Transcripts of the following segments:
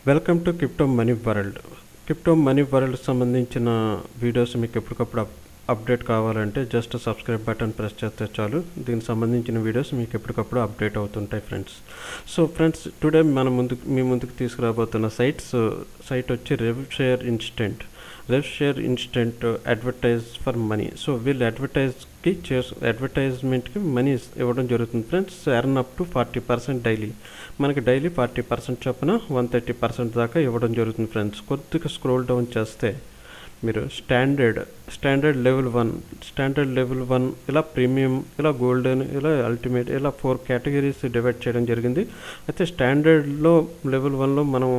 Welcome to crypto money world. Crypto money world సంబంధించిన videos మీకు ఎప్పటికప్పుడు అప్డేట్ కావాలంటే జస్ట్ సబ్స్క్రైబ్ బటన్ ప్రెస్ చేస్తే చాలు. దీనికి సంబంధించిన వీడియోస్ మీకు ఎప్పటికప్పుడు అప్డేట్ అవుతుంటాయి ఫ్రెండ్స్. సో ఫ్రెండ్స్, టుడే మీ ముందుకు తీసుకురాబోతున్న సైట్ వచ్చి revshare instant advertise for money. So వీళ్ళు అడ్వర్టైజ్మెంట్కి మనీ ఇవ్వడం జరుగుతుంది friends. Earn up to 40% daily. మనకి డైలీ 40% చొప్పున 130% దాకా ఇవ్వడం జరుగుతుంది ఫ్రెండ్స్. కొద్దిగా స్క్రోల్ డౌన్ చేస్తే మీరు స్టాండర్డ్ లెవెల్ 1 ఇలా ప్రీమియం, ఇలా గోల్డెన్, ఇలా అల్టిమేట్, ఇలా 4 కేటగిరీస్ డివైడ్ చేయడం జరిగింది. అయితే స్టాండర్డ్లో లెవెల్ 1లో మనం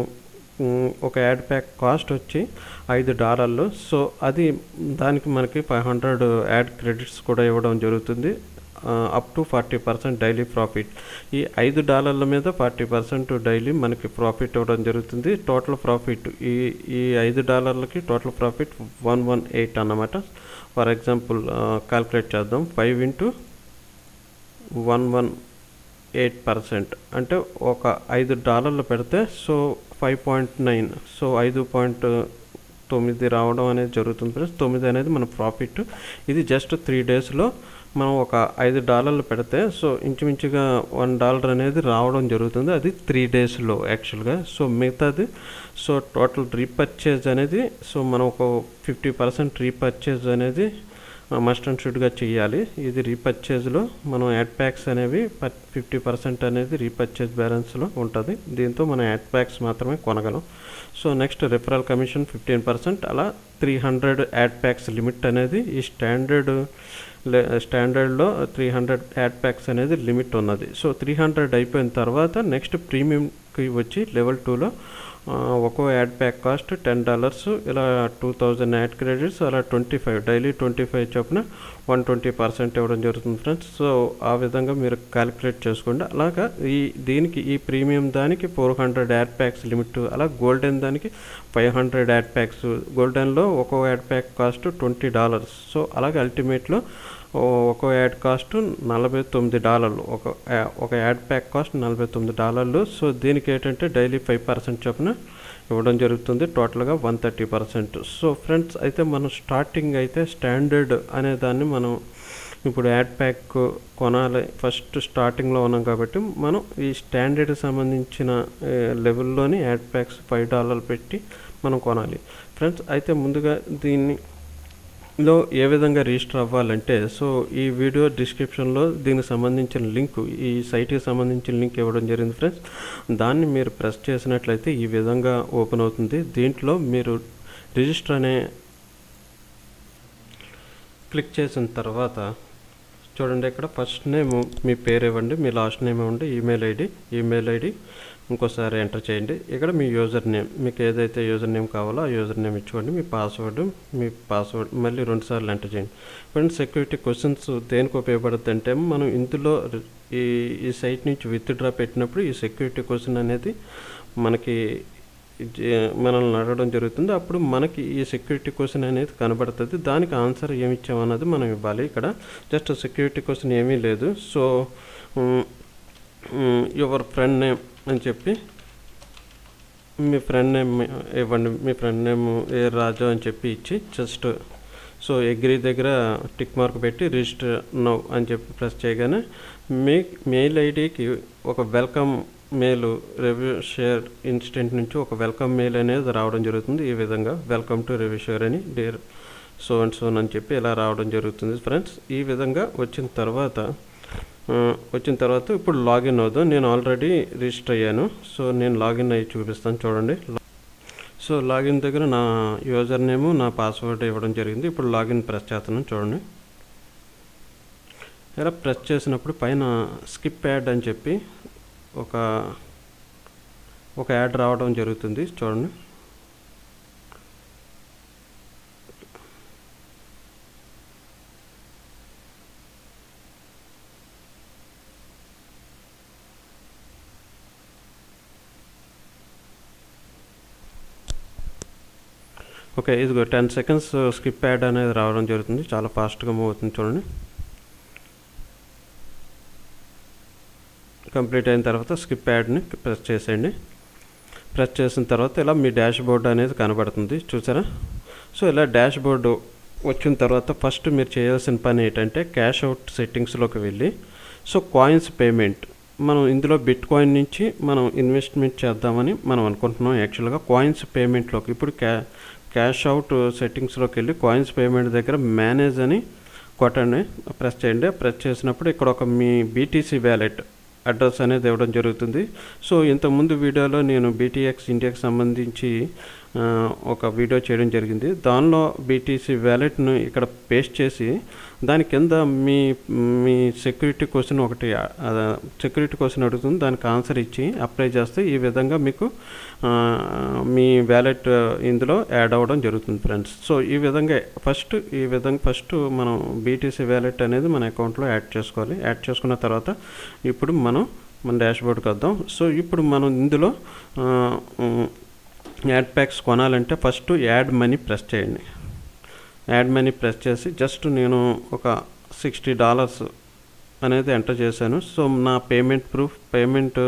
ఒక యాడ్ ప్యాక్ కాస్ట్ వచ్చి $5. సో అది దానికి మనకి 500 యాడ్ క్రెడిట్స్ కూడా ఇవ్వడం జరుగుతుంది. Up to 40% daily profit. ఈ $5 మీద 40% డైలీ మనకి ప్రాఫిట్ ఇవ్వడం జరుగుతుంది. టోటల్ ప్రాఫిట్ ఈ $5కి టోటల్ ప్రాఫిట్ 118 అన్నమాట. ఫర్ ఎగ్జాంపుల్ క్యాల్కులేట్ చేద్దాం. 5 into 118% అంటే ఒక $5 పెడితే సో 5.9, సో 5.9 రావడం అనేది జరుగుతుంది ఫ్రెండ్స్. 9 అనేది మన ప్రాఫిట్. ఇది జస్ట్ 3 డేస్లో మనం ఒక $5 పెడితే సో ఇంచుమించుగా $1 అనేది రావడం జరుగుతుంది. అది 3 డేస్లో యాక్చువల్గా. సో మిగతాది సో టోటల్ రీపర్చేజ్ అనేది సో మనం ఒక 50% రీపర్చేజ్ అనేది మస్ట్ అండ్ షుడ్గా చేయాలి. ఇది రీపర్చేజ్లో మనం యాడ్ ప్యాక్స్ అనేవి 50% అనేది రీపర్చేజ్ బ్యాలెన్స్లో ఉంటుంది. దీంతో మనం యాడ్ ప్యాక్స్ మాత్రమే కొనగలం. So next referral commission 15%. అలా 300 యాడ్ ప్యాక్స్ లిమిట్ అనేది ఈ స్టాండర్డ్లో 300 యాడ్ ప్యాక్స్ అనేది లిమిట్ ఉన్నది. సో 300 అయిపోయిన తర్వాత నెక్స్ట్ ప్రీమియంకి వచ్చి లెవెల్ 2లో ఒక్కో యాడ్ ప్యాక్ కాస్ట్ $10. ఇలా 2000 యాడ్ క్రెడిట్స్, అలా 25 డైలీ 25 చొప్పున 120% ఇవ్వడం జరుగుతుంది ఫ్రెండ్స్. సో ఆ విధంగా మీరు క్యాలిక్యులేట్ చేసుకోండి. అలాగా ఈ ప్రీమియం దానికి 400 యాడ్ ప్యాక్స్ లిమిట్, అలా గోల్డెన్ దానికి 500 యాడ్ ప్యాక్స్. గోల్డెన్లో ఒక్కో యాడ్ ప్యాక్ కాస్ట్ $20. సో అలాగే అల్టిమేట్లో ఒక యాడ్ కాస్ట్ $49. ఒక యాడ్ ప్యాక్ కాస్ట్ $49. సో దీనికి ఏంటంటే డైలీ 5% చొప్పున ఇవ్వడం జరుగుతుంది. టోటల్గా 130%. సో ఫ్రెండ్స్, అయితే మనం స్టార్టింగ్ అయితే స్టాండర్డ్ అనే దాన్ని మనం ఇప్పుడు యాడ్ ప్యాక్ కొనాలి. ఫస్ట్ స్టార్టింగ్లో ఉన్నాం కాబట్టి మనం ఈ స్టాండర్డ్ సంబంధించిన లెవెల్లోని యాడ్ ప్యాక్స్ $5 పెట్టి మనం కొనాలి ఫ్రెండ్స్. అయితే ముందుగా దీనిలో ఏ విధంగా రిజిస్టర్ అవ్వాలంటే సో ఈ వీడియో డిస్క్రిప్షన్లో దీనికి సంబంధించిన లింక్, ఈ సైట్కి సంబంధించిన లింక్ ఇవ్వడం జరిగింది ఫ్రెండ్స్. దాన్ని మీరు ప్రెస్ చేసినట్లయితే ఈ విధంగా ఓపెన్ అవుతుంది. దీంట్లో మీరు రిజిస్టర్ అనే క్లిక్ చేసిన తర్వాత చూడండి, ఇక్కడ ఫస్ట్ నేమ్ మీ పేరు ఇవ్వండి, మీ లాస్ట్ నేమ్ ఇవ్వండి, ఈమెయిల్ ఐడి ఇంకోసారి ఎంటర్ చేయండి. ఇక్కడ మీ యూజర్ నేమ్, మీకు ఏదైతే యూజర్ నేమ్ కావాలో ఆ యూజర్ నేమ్ ఇచ్చుకోండి. మీ పాస్వర్డ్ మళ్ళీ 2 సార్లు ఎంటర్ చేయండి. ఫ్రెండ్స్, సెక్యూరిటీ క్వశ్చన్స్ దేనికి ఉపయోగపడుతుంది అంటే మనం ఇందులో ఈ సైట్ నుంచి విత్డ్రా పెట్టినప్పుడు ఈ సెక్యూరిటీ క్వశ్చన్ అనేది మనల్ని అడగడం జరుగుతుంది. అప్పుడు మనకి ఈ సెక్యూరిటీ క్వశ్చన్ అనేది కనబడుతుంది. దానికి ఆన్సర్ ఏమి ఇచ్చామన్నది మనం ఇవ్వాలి. ఇక్కడ జస్ట్ సెక్యూరిటీ క్వశ్చన్ ఏమీ లేదు. సో యువర్ ఫ్రెండ్ నేమ్ అని చెప్పి మీ ఫ్రెండ్ నేమ్ ఇవ్వండి. మీ ఫ్రెండ్ నేమ్ ఏ రాజు అని చెప్పి ఇచ్చి జస్ట్ సో అగ్రీ దగ్గర టిక్ మార్క్ పెట్టి రిజిస్టర్ నౌ అని చెప్పి ప్రెస్ చేయగానే మీ మెయిల్ ఐడికి ఒక వెల్కమ్ మెయిల్ రెవ్షేర్ ఇన్స్టెంట్ నుంచి ఒక వెల్కమ్ మెయిల్ అనేది రావడం జరుగుతుంది. ఈ విధంగా వెల్కమ్ టు రెవ్షేర్ అని డియర్ సో అండ్ సో అని చెప్పి ఇలా రావడం జరుగుతుంది ఫ్రెండ్స్. ఈ విధంగా వచ్చిన తర్వాత ఇప్పుడు లాగిన్ అవుదాం. నేను ఆల్రెడీ రిజిస్టర్ అయ్యాను. సో నేను లాగిన్ అయ్యి చూపిస్తాను చూడండి. సో లాగిన్ దగ్గర నా యూజర్ నేము, నా పాస్వర్డ్ ఇవ్వడం జరిగింది. ఇప్పుడు లాగిన్ ప్రెస్ చేస్తున్నాను చూడండి. ఇలా ప్రెస్ చేసినప్పుడు పైన స్కిప్ యాడ్ అని చెప్పి ఒక యాడ్ రావడం జరుగుతుంది చూడండి. ఓకే, ఇదిగో 10 సెకండ్స్ స్కిప్ యాడ్ అనేది రావడం జరుగుతుంది. చాలా ఫాస్ట్గా మూవ్ అవుతుంది చూడండి. కంప్లీట్ అయిన తర్వాత స్కిప్ యాడ్ని ప్రెస్ చేసేయండి. ప్రెస్ చేసిన తర్వాత ఇలా మీ డాష్ బోర్డ్ అనేది కనబడుతుంది, చూసారా? సో ఇలా డాష్ బోర్డు వచ్చిన తర్వాత ఫస్ట్ మీరు చేయాల్సిన పని ఏంటంటే క్యాష్ అవుట్ సెట్టింగ్స్లోకి వెళ్ళి సో కాయిన్స్ పేమెంట్, మనం ఇందులో బిట్ కాయిన్ నుంచి మనం ఇన్వెస్ట్మెంట్ చేద్దామని మనం అనుకుంటున్నాం. యాక్చువల్గా కాయిన్స్ పేమెంట్లోకి ఇప్పుడు క్యాష్ అవుట్ సెట్టింగ్స్లోకి వెళ్ళి కాయిన్స్ పేమెంట్ దగ్గర మేనేజ్ అని కొట్టండి, ప్రెస్ చేయండి. ప్రెస్ చేసినప్పుడు ఇక్కడ ఒక మీ బీటీసీ వ్యాలెట్ అడ్రస్ అనేది ఇవ్వడం జరుగుతుంది. సో ఇంతకుముందు వీడియోలో నేను బీటీఎక్స్ ఇండియాకి సంబంధించి ఒక వీడియో చేయడం జరిగింది. దానిలో బీటీసీ వ్యాలెట్ను ఇక్కడ పేస్ట్ చేసి దాని కింద మీ సెక్యూరిటీ క్వశ్చన్ ఒకటి సెక్యూరిటీ క్వశ్చన్ అడుగుతుంది, దానికి ఆన్సర్ ఇచ్చి అప్లై చేస్తే ఈ విధంగా మీకు మీ వ్యాలెట్ ఇందులో యాడ్ అవ్వడం జరుగుతుంది ఫ్రెండ్స్. సో ఈ విధంగా ఫస్ట్ మనం బీటీసీ వ్యాలెట్ అనేది మన అకౌంట్లో యాడ్ చేసుకోవాలి. యాడ్ చేసుకున్న తర్వాత ఇప్పుడు మన డాష్బోర్డ్కి వద్దాం. సో ఇప్పుడు మనం ఇందులో యాడ్ ప్యాక్స్ కొనాలంటే ఫస్ట్ యాడ్ మనీ ప్రెస్ చేయండి. యాడ్ మనీ ప్రెస్ చేసి జస్ట్ నేను ఒక $60 అనేది ఎంటర్ చేశాను. సో నా పేమెంట్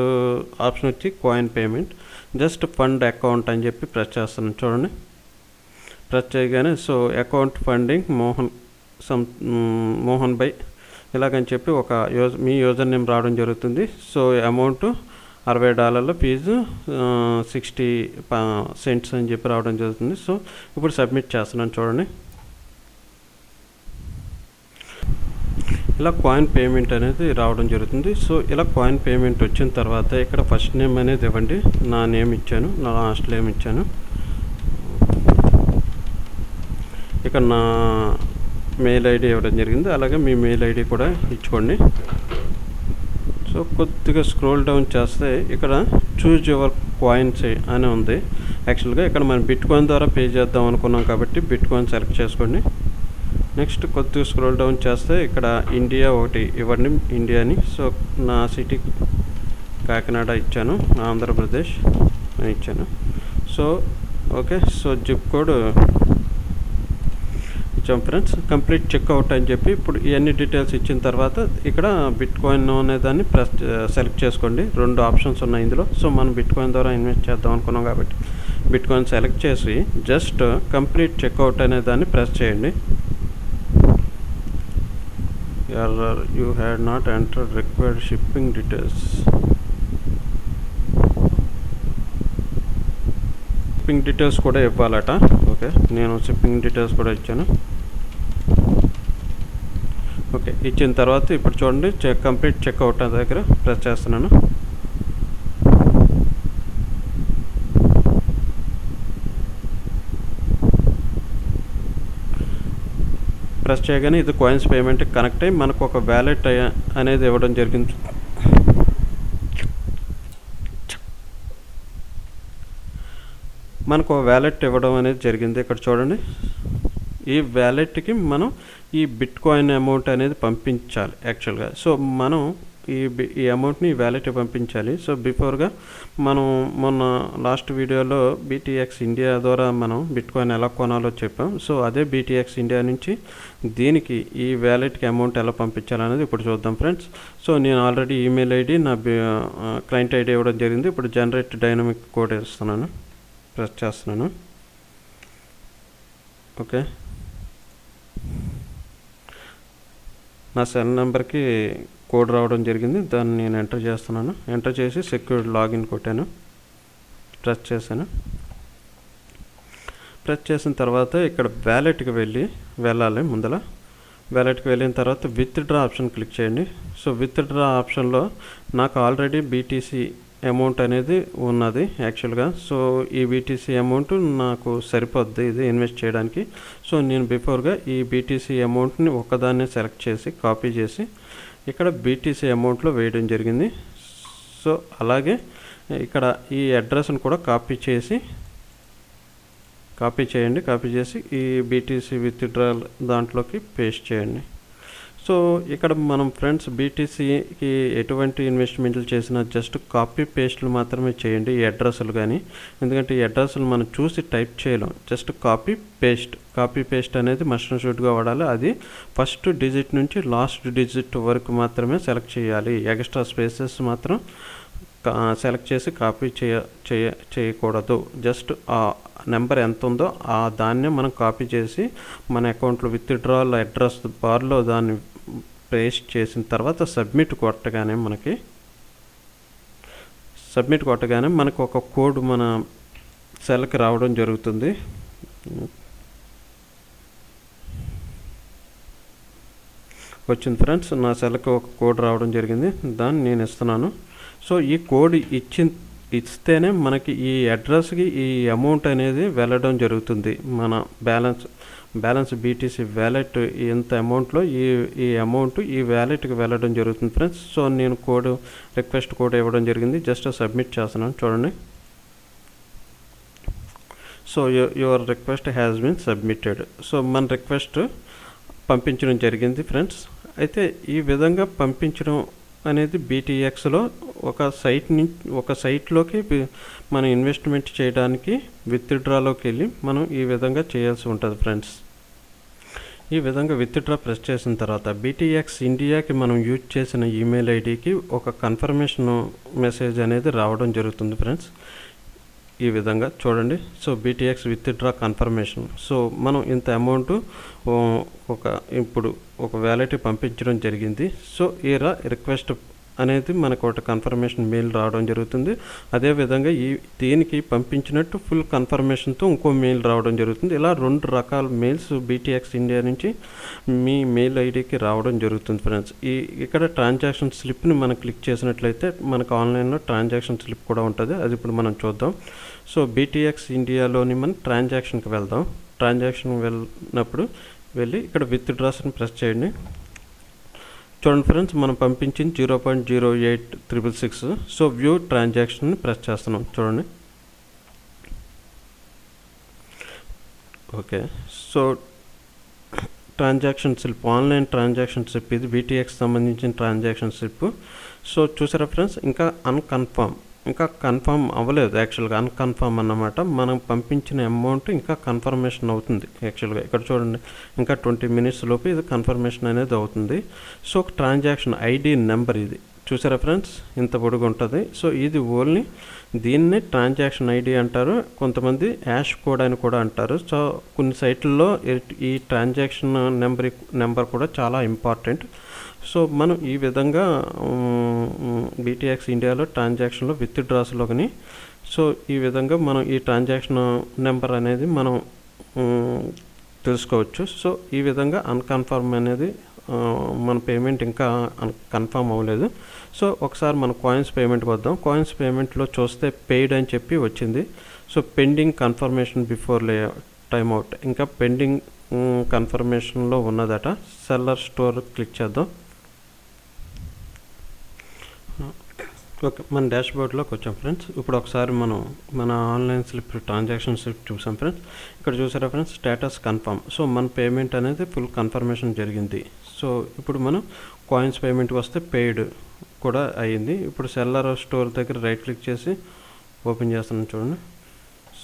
ఆప్షన్ వచ్చి coin payment, just fund account అని చెప్పి ప్రెస్ చేస్తాను. చూడండి, ప్రెస్ చేయగానే సో అకౌంట్ ఫండింగ్ మోహన్ బై ఇలాగని చెప్పి మీ యూజర్ నేమ్ రావడం జరుగుతుంది. సో అమౌంట్ $60, ఫీజు 60 సెంట్స్ అని చెప్పి రావడం జరుగుతుంది. సో ఇప్పుడు సబ్మిట్ చేస్తున్నాను. చూడండి, ఇలా కాయిన్ పేమెంట్ అనేది రావడం జరుగుతుంది. సో ఇలా కాయిన్ పేమెంట్ వచ్చిన తర్వాత ఇక్కడ ఫస్ట్ నేమ్ అనేది ఇవ్వండి. నా నేమ్ ఇచ్చాను, నా లాస్ట్ నేమ్ ఇచ్చాను. ఇక్కడ నా మెయిల్ ఐడి ఇవ్వడం జరిగింది, అలాగే మీ మెయిల్ ఐడి కూడా ఇచ్చుకోండి. సో కొద్దిగా స్క్రోల్ డౌన్ చేస్తే ఇక్కడ చూజ్ యువర్ కాయిన్స్ అని ఉంది. యాక్చువల్గా ఇక్కడ మనం బిట్ కాయిన్ ద్వారా పే చేద్దాం అనుకున్నాం కాబట్టి బిట్ కాయిన్ సెలెక్ట్ చేసుకోండి. నెక్స్ట్ కొద్దిగా స్క్రోల్ డౌన్ చేస్తే ఇక్కడ ఇండియా ఒకటి ఇవ్వండి, ఇండియాని. సో నా సిటీ కాకినాడ ఇచ్చాను, ఆంధ్రప్రదేశ్ ఇచ్చాను. So okay, so zip code ఇచ్చాం ఫ్రెండ్స్. కంప్లీట్ చెక్అవుట్ అని చెప్పి ఇప్పుడు ఇవన్నీ డీటెయిల్స్ ఇచ్చిన తర్వాత ఇక్కడ బిట్ కాయిన్ అనే దాన్ని సెలెక్ట్ చేసుకోండి. 2 ఆప్షన్స్ ఉన్నాయి ఇందులో. సో మనం బిట్ కాయిన్ ద్వారా ఇన్వెస్ట్ చేద్దాం అనుకున్నాం కాబట్టి బిట్ కాయిన్ సెలెక్ట్ చేసి జస్ట్ కంప్లీట్ చెక్అవుట్ అనే దాన్ని ప్రెస్ చేయండి. You had not entered required shipping details. Shipping details కూడా ఇవ్వాలట. ఓకే, నేను షిప్పింగ్ డీటెయిల్స్ కూడా ఇచ్చాను. ఓకే, ఇచ్చిన తర్వాత ఇప్పుడు చూడండి కంప్లీట్ చెక్అవుట్ దగ్గర ప్రెస్ చేస్తున్నాను. ప్రెస్ చేయగానే ఇది కాయిన్స్ పేమెంట్కి కనెక్ట్ అయ్యి మనకు ఒక వ్యాలెట్ అనేది ఇవ్వడం జరిగింది. మనకు ఒక వ్యాలెట్ ఇవ్వడం అనేది జరిగింది. ఇక్కడ చూడండి, ఈ వ్యాలెట్కి మనం ఈ బిట్ కాయిన్ అమౌంట్ అనేది పంపించాలి యాక్చువల్గా. సో మనం ఈ అమౌంట్ని ఈ వ్యాలెట్కి పంపించాలి. సో బిఫోర్గా మనం మొన్న లాస్ట్ వీడియోలో బీటీఎక్స్ ఇండియా ద్వారా మనం బిట్ కాయిన్ ఎలా కొనాలో చెప్పాం. సో అదే బీటీఎక్స్ ఇండియా నుంచి దీనికి ఈ వ్యాలెట్కి అమౌంట్ ఎలా పంపించాలనేది ఇప్పుడు చూద్దాం ఫ్రెండ్స్. సో నేను ఆల్రెడీ ఈమెయిల్ ఐడి, నా క్లయింట్ ఐడి ఇవ్వడం జరిగింది. ఇప్పుడు జనరేట్ డైనమిక్ కోడ్ ఇస్తున్నాను, ప్రెస్ చేస్తున్నాను. ఓకే, నా సెల్ నెంబర్కి కోడ్ రావడం జరిగింది, దాన్ని నేను ఎంటర్ చేస్తున్నాను. ఎంటర్ చేసి సెక్యూర్ లాగిన్ కొట్టాను, ప్రెస్ చేశాను. ప్రెస్ చేసిన తర్వాత ఇక్కడ వ్యాలెట్కి వెళ్ళాలి. ముందర వ్యాలెట్కి వెళ్ళిన తర్వాత విత్డ్రా ఆప్షన్ క్లిక్ చేయండి. సో విత్డ్రా ఆప్షన్లో నాకు ఆల్రెడీ బీటీసీ అమౌంట్ అనేది ఉన్నది యాక్చువల్గా. సో ఈ బీటీసీ అమౌంట్ నాకు సరిపోద్ది ఇది ఇన్వెస్ట్ చేయడానికి. సో నేను బిఫోర్గా ఈ బీటీసీ అమౌంట్ని ఒక్కదాన్నే సెలెక్ట్ చేసి కాపీ చేసి ఇక్కడ బీటీసీ అమౌంట్లో వేయడం జరిగింది. సో అలాగే ఇక్కడ ఈ అడ్రస్ని కూడా కాపీ చేయండి. కాపీ చేసి ఈ బీటీసీ విత్డ్రా దాంట్లోకి పేస్ట్ చేయండి. సో ఇక్కడ మనం ఫ్రెండ్స్ బీటీసీకి ఎటువంటి ఇన్వెస్ట్మెంట్లు చేసినా జస్ట్ కాపీ పేస్ట్లు మాత్రమే చేయండి, ఈ అడ్రస్లు కానీ. ఎందుకంటే ఈ అడ్రస్లు మనం చూసి టైప్ చేయలేం, జస్ట్ కాపీ పేస్ట్ అనేది మస్ట్ అండ్ షుడ్గా వాడాలి. అది ఫస్ట్ డిజిట్ నుంచి లాస్ట్ డిజిట్ వరకు మాత్రమే సెలెక్ట్ చేయాలి. ఎక్స్ట్రా స్పేసెస్ మాత్రం సెలెక్ట్ చేసి కాపీ చేయకూడదు. జస్ట్ ఆ నెంబర్ ఎంత ఉందో దాన్నే మనం కాపీ చేసి మన అకౌంట్లో విత్డ్రాల్ అడ్రస్ బార్లో దాన్ని పేస్ట్ చేసిన తర్వాత సబ్మిట్ కొట్టగానే మనకు ఒక కోడ్ మన సెల్కి రావడం జరుగుతుంది. వచ్చింది ఫ్రెండ్స్, నా సెల్కి ఒక కోడ్ రావడం జరిగింది, దాన్ని నేను ఇస్తున్నాను. సో ఈ కోడ్ ఇస్తేనే మనకి ఈ అడ్రస్కి ఈ అమౌంట్ అనేది వెళ్ళడం జరుగుతుంది. మన బ్యాలెన్స్ బీటీసీ వ్యాలెట్ ఎంత అమౌంట్లో ఈ అమౌంట్ ఈ వ్యాలెట్కి వెళ్ళడం జరుగుతుంది ఫ్రెండ్స్. సో నేను రిక్వెస్ట్ కోడ్ ఇవ్వడం జరిగింది, జస్ట్ సబ్మిట్ చేస్తున్నాను. చూడండి, so your request has been submitted. So మన రిక్వెస్ట్ పంపించడం జరిగింది ఫ్రెండ్స్. అయితే ఈ విధంగా పంపించడం అనేది బీటీఎక్స్లో ఒక సైట్లోకి మనం ఇన్వెస్ట్మెంట్ చేయడానికి విత్డ్రాలోకి వెళ్ళి మనం ఈ విధంగా చేయాల్సి ఉంటుంది ఫ్రెండ్స్. ఈ విధంగా విత్డ్రా ప్రెస్ చేసిన తర్వాత బీటీఎక్స్ ఇండియాకి మనం యూజ్ చేసిన ఈమెయిల్ ఐడికి ఒక కన్ఫర్మేషన్ మెసేజ్ అనేది రావడం జరుగుతుంది ఫ్రెండ్స్. ఈ విధంగా చూడండి, సో బీటీఎక్స్ విత్డ్రా కన్ఫర్మేషన్. సో మనం ఇంత అమౌంట్ ఇప్పుడు ఒక వ్యాలెట్ పంపించడం జరిగింది. సో ఈ రిక్వెస్ట్ అనేది మనకు ఒక కన్ఫర్మేషన్ మెయిల్ రావడం జరుగుతుంది. అదేవిధంగా దీనికి పంపించినట్టు ఫుల్ కన్ఫర్మేషన్తో ఇంకో మెయిల్ రావడం జరుగుతుంది. ఇలా 2 రకాల మెయిల్స్ బీటీఎక్స్ ఇండియా నుంచి మీ మెయిల్ ఐడికి రావడం జరుగుతుంది ఫ్రెండ్స్. ఇక్కడ ట్రాన్సాక్షన్ స్లిప్ని మనం క్లిక్ చేసినట్లయితే మనకు ఆన్లైన్లో ట్రాన్సాక్షన్ స్లిప్ కూడా ఉంటుంది, అది ఇప్పుడు మనం చూద్దాం. సో బీటీఎక్స్ ఇండియాలోని మనం ట్రాన్సాక్షన్కి వెళ్దాం. ట్రాన్సాక్షన్ వెళ్ళి ఇక్కడ విత్డ్రాస్ని ప్రెస్ చేయండి. చూడండి ఫ్రెండ్స్, మనం పంపించింది 0.08666. సో వ్యూ ట్రాన్సాక్షన్ని ప్రెస్ చేస్తున్నాం. చూడండి, okay. So transaction slip, online transaction slip, ఇది బీటీఎక్స్ సంబంధించిన ట్రాన్సాక్షన్ స్లిప్. సో చూసారా ఫ్రెండ్స్, ఇంకా కన్ఫర్మ్ అవ్వలేదు. యాక్చువల్గా అన్కన్ఫర్మ్ అన్నమాట. మనం పంపించిన అమౌంట్ ఇంకా కన్ఫర్మేషన్ అవుతుంది. యాక్చువల్గా ఇక్కడ చూడండి, ఇంకా 20 minutes లోపు ఇది కన్ఫర్మేషన్ అనేది అవుతుంది. సో ట్రాన్సాక్షన్ ఐడి నెంబర్ ఇది చూసారా ఫ్రెండ్స్, ఇంత పొడుగు ఉంటుంది. సో ఇది ఓన్లీ దీన్నే ట్రాన్సాక్షన్ ఐడి అంటారు, కొంతమంది యాష్ కోడ్ అని కూడా అంటారు. సో కొన్ని సైట్లలో ఈ ట్రాన్సాక్షన్ నెంబర్ కూడా చాలా ఇంపార్టెంట్. సో మనం ఈ విధంగా బీటీఎక్స్ ఇండియాలో ట్రాన్సాక్షన్లో విత్డ్రాస్లోని సో ఈ విధంగా మనం ఈ ట్రాన్సాక్షన్ నెంబర్ అనేది మనం తెలుసుకోవచ్చు. సో ఈ విధంగా అన్కన్ఫర్మ్ అనేది మన పేమెంట్ ఇంకా కన్ఫర్మ్ అవ్వలేదు. సో ఒకసారి మన కాయిన్స్ పేమెంట్కి వద్దాం. కాయిన్స్ పేమెంట్లో చూస్తే పెయిడ్ అని చెప్పి వచ్చింది. So pending confirmation before time out, ఇంకా పెండింగ్ కన్ఫర్మేషన్లో ఉన్నదట. సెల్లర్ స్టోర్ క్లిక్ చేద్దాం. ఓకే, మన డాష్ బోర్డ్లోకి వచ్చాం ఫ్రెండ్స్. ఇప్పుడు ఒకసారి మన ఆన్లైన్ స్లిప్ ట్రాన్సాక్షన్ స్లిప్ చూసాం ఫ్రెండ్స్. ఇక్కడ చూసారా ఫ్రెండ్స్, స్టేటస్ కన్ఫర్మ్. సో మన పేమెంట్ అనేది ఫుల్ కన్ఫర్మేషన్ జరిగింది. సో ఇప్పుడు మనం కాయిన్స్ పేమెంట్కి వస్తే పెయిడ్ కూడా అయ్యింది. ఇప్పుడు సెల్లర్ స్టోర్ దగ్గర రైట్ క్లిక్ చేసి ఓపెన్ చేస్తున్నాం. చూడండి,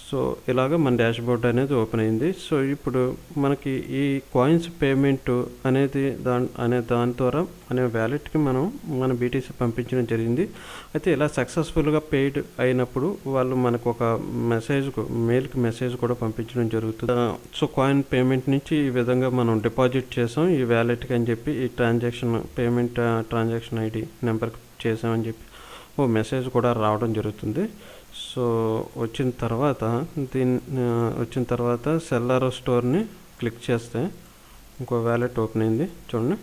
సో ఇలాగ మన డాష్ బోర్డ్ అనేది ఓపెన్ అయింది. సో ఇప్పుడు మనకి ఈ కాయిన్స్ పేమెంట్ అనేది దాని ద్వారా అనే వ్యాలెట్కి మన బీటీసీ పంపించడం జరిగింది. అయితే ఇలా సక్సెస్ఫుల్గా పెయిడ్ అయినప్పుడు వాళ్ళు మనకు ఒక మెయిల్కి మెసేజ్ కూడా పంపించడం జరుగుతుంది. సో కాయిన్ పేమెంట్ నుంచి ఈ విధంగా మనం డిపాజిట్ చేసాం ఈ వ్యాలెట్కి అని చెప్పి, ఈ ట్రాన్సాక్షన్ ఐడి నెంబర్కి చేసామని చెప్పి మెసేజ్ కూడా రావడం జరుగుతుంది. సో వచ్చిన తర్వాత సెల్లర్ స్టోర్ని క్లిక్ చేస్తే ఇంకో వ్యాలెట్ ఓపెన్ అయింది. చూడండి,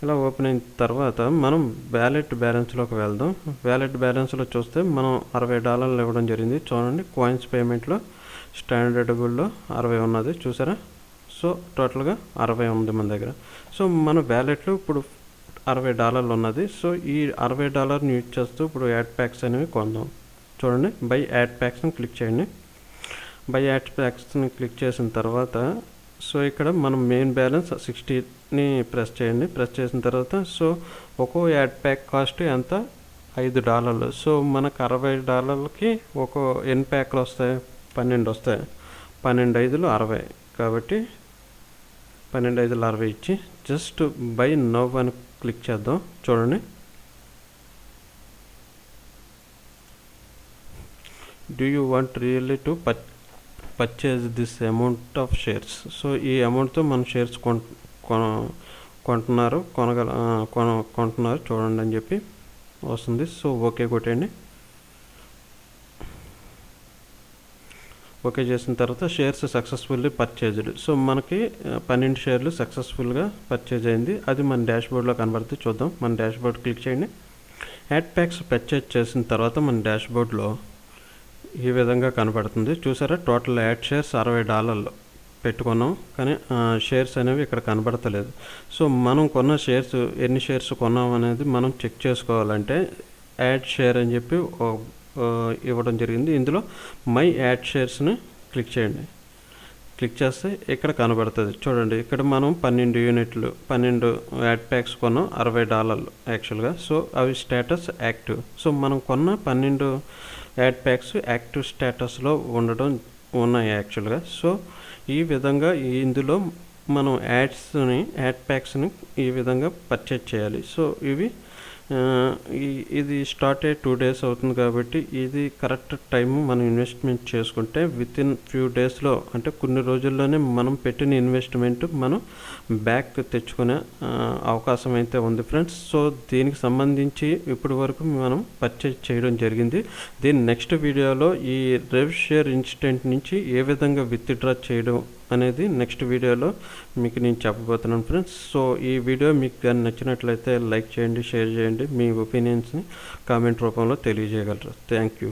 ఇలా ఓపెన్ అయిన తర్వాత మనం వ్యాలెట్ బ్యాలెన్స్లోకి వెళ్దాం. వ్యాలెట్ బ్యాలెన్స్లో చూస్తే మనం $60 ఇవ్వడం జరిగింది. చూడండి, కాయిన్స్ పేమెంట్లో స్టాండర్డ్ గుడ్లో 60 ఉన్నది చూసారా. సో టోటల్గా 60 ఉంది మన దగ్గర. సో మన వ్యాలెట్లో ఇప్పుడు $60 ఉన్నది. సో ఈ $60 యూజ్ చేస్తూ ఇప్పుడు యాడ్ ప్యాక్స్ అనేవి కొందాం. చూడండి, బై యాడ్ ప్యాక్స్ని క్లిక్ చేయండి. బై యాడ్ ప్యాక్స్ని క్లిక్ చేసిన తర్వాత సో ఇక్కడ మనం మెయిన్ బ్యాలెన్స్ 60ని ప్రెస్ చేయండి. ప్రెస్ చేసిన తర్వాత సో ఒక్కో యాడ్ ప్యాక్ కాస్ట్ ఎంత, $5. సో మనకు $60కి ఎన్ని ప్యాక్లు వస్తాయి, 12 వస్తాయి. 12 5 60, కాబట్టి 12 5 60 ఇచ్చి జస్ట్ బై నవ్ అని క్లిక్ చేద్దాం. చూడండి, do you want really to purchase this amount of shares. So ఈ అమౌంట్తో మనం షేర్స్ కొంటున్నారు కొంటున్నారు చూడండి అని చెప్పి వస్తుంది. సో ఓకే కొట్టండి. ఓకే చేసిన తర్వాత షేర్స్ సక్సెస్ఫుల్లీ పర్చేజ్డ్. సో మనకి 12 షేర్లు సక్సెస్ఫుల్గా పర్చేజ్ అయింది. అది మన డాష్బోర్డ్లో కనబడుతుంది. చూద్దాం. మన డాష్బోర్డ్ క్లిక్ చేయండి. యాడ్ ప్యాక్స్ పర్చేజ్ చేసిన తర్వాత మన డాష్బోర్డ్లో ఈ విధంగా కనబడుతుంది. చూసారా, టోటల్ యాడ్ షేర్స్ $60 పెట్టుకున్నాం, కానీ షేర్స్ అనేవి ఇక్కడ కనబడతలేదు. సో మనం కొన్న షేర్స్ ఎన్ని షేర్స్ కొన్నాం అనేది మనం చెక్ చేసుకోవాలంటే యాడ్ షేర్ అని చెప్పి ఇవ్వడం జరిగింది. ఇందులో మై యాడ్ షేర్స్ని క్లిక్ చేయండి. క్లిక్ చేస్తే ఇక్కడ కనబడుతుంది. చూడండి, ఇక్కడ మనం 12 యాడ్ ప్యాక్స్ కొన్నాం, $60 యాక్చువల్గా. సో అవి స్టేటస్ యాక్టివ్. సో మనం కొన్న 12 యాడ్ ప్యాక్స్ యాక్టివ్ స్టేటస్లో ఉన్నాయి యాక్చువల్గా. సో ఈ విధంగా ఇందులో మనం యాడ్ ప్యాక్స్ని ఈ విధంగా పర్చేజ్ చేయాలి. సో ఇది స్టార్ట్ అయ్యి 2 days అవుతుంది కాబట్టి ఇది కరెక్ట్ టైము మనం ఇన్వెస్ట్మెంట్ చేసుకుంటే విత్ ఇన్ ఫ్యూ డేస్లో, అంటే కొన్ని రోజుల్లోనే మనం పెట్టిన ఇన్వెస్ట్మెంట్ మనం బ్యాక్ తెచ్చుకునే అవకాశం అయితే ఉంది ఫ్రెండ్స్. సో దీనికి సంబంధించి ఇప్పటి వరకు మనం పర్చేజ్ చేయడం జరిగింది. దీని నెక్స్ట్ వీడియోలో ఈ రెవ్ షేర్ ఇన్స్టెంట్ నుంచి ఏ విధంగా విత్డ్రా చేయడం అనేది నెక్స్ట్ వీడియోలో మీకు నేను చెప్పబోతున్నాను ఫ్రెండ్స్. సో ఈ వీడియో మీకు కానీ నచ్చినట్లయితే లైక్ చేయండి, షేర్ చేయండి, మీ ఒపీనియన్స్ని కామెంట్ రూపంలో తెలియజేయగలరు. Thank you.